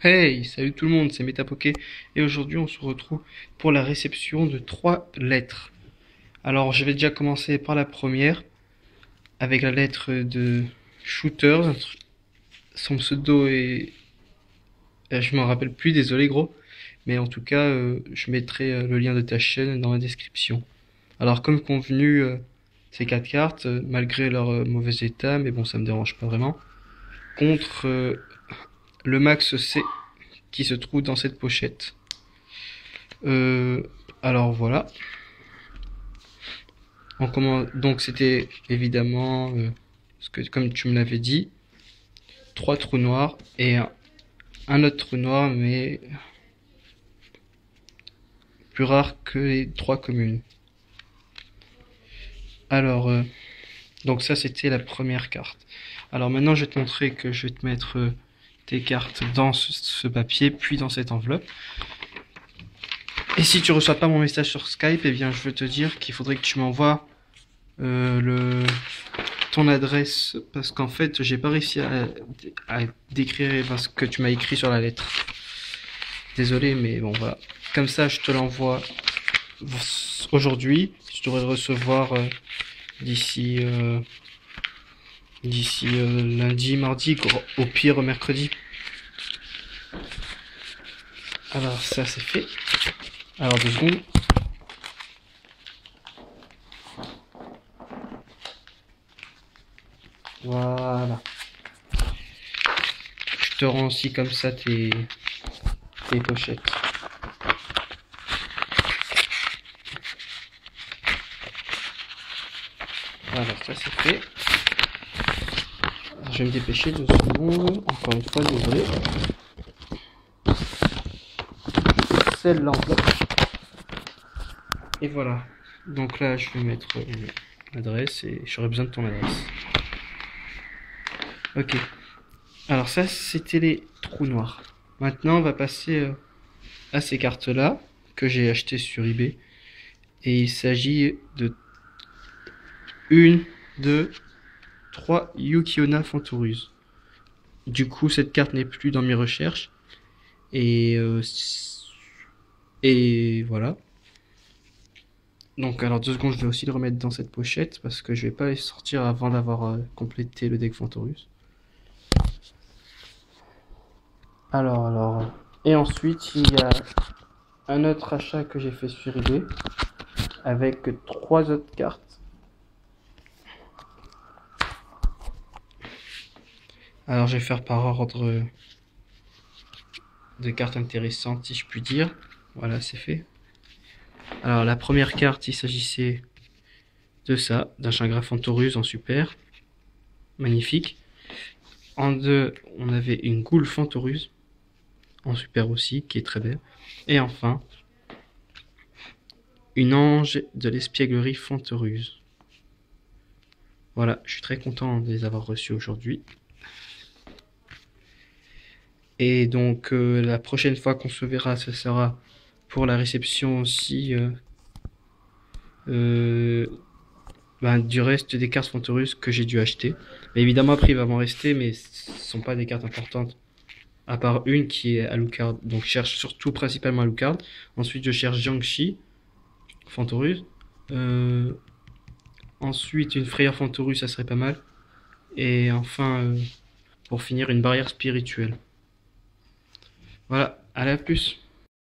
Hey, salut tout le monde, c'est MetaPoké et aujourd'hui on se retrouve pour la réception de 3 lettres. Alors je vais déjà commencer par la première avec la lettre de Shooters. Son pseudo est... je m'en rappelle plus, désolé gros, mais en tout cas je mettrai le lien de ta chaîne dans la description. Alors comme convenu, ces 4 cartes, malgré leur mauvais état, mais bon ça me dérange pas vraiment, contre le max C qui se trouve dans cette pochette. Euh, alors voilà. Donc c'était évidemment, ce que, comme tu me l'avais dit, 3 trous noirs et un autre trou noir, mais plus rare que les 3 communes. Alors, donc ça c'était la première carte. Alors maintenant je vais te montrer que je vais te mettre tes cartes dans ce papier, puis dans cette enveloppe. Et si tu reçois pas mon message sur Skype, eh bien je veux te dire qu'il faudrait que tu m'envoies ton adresse, parce qu'en fait j'ai pas réussi à décrire ce que tu m'as écrit sur la lettre. Désolé, mais bon voilà. Comme ça je te l'envoie aujourd'hui. Je devrais le recevoir d'ici lundi, mardi, au pire mercredi. Alors ça c'est fait. Alors 2 secondes. Voilà. Je te rends aussi comme ça tes pochettes. Voilà, ça c'est fait. Alors, je vais me dépêcher 2 secondes. Encore une fois, désolé. Scelle l'enveloppe. Et voilà. Donc là, je vais mettre l'adresse et j'aurai besoin de ton adresse. Ok. Alors ça, c'était les trous noirs. Maintenant, on va passer à ces cartes-là que j'ai achetées sur eBay. Et il s'agit de 1, 2, 3 Yuki-onna Fantoruse. Du coup, cette carte n'est plus dans mes recherches. Et voilà. Donc, alors 2 secondes, je vais aussi le remettre dans cette pochette parce que je vais pas les sortir avant d'avoir complété le deck Fantoruse. Alors. Et ensuite, il y a un autre achat que j'ai fait sur eBay avec 3 autres cartes. Alors, je vais faire par ordre de cartes intéressantes, si je puis dire. Voilà, c'est fait. Alors, la première carte, il s'agissait de ça, d'un Shingra Fantoruse en super. Magnifique. En 2, on avait une Ghoul Fantoruse en super aussi, qui est très belle. Et enfin, une Ange de l'Espièglerie Fantoruse. Voilà, je suis très content de les avoir reçus aujourd'hui. Et donc, la prochaine fois qu'on se verra, ce sera pour la réception aussi du reste des cartes Fantoruse que j'ai dû acheter. Mais évidemment, après, il va m'en rester, mais ce ne sont pas des cartes importantes. À part une qui est Alucard. Donc, je cherche surtout principalement Alucard. Ensuite, je cherche Jiangshi Fantoruse. Ensuite, une Frayeur Fantoruse, ça serait pas mal. Et enfin, pour finir, une barrière spirituelle. Voilà, allez, à plus.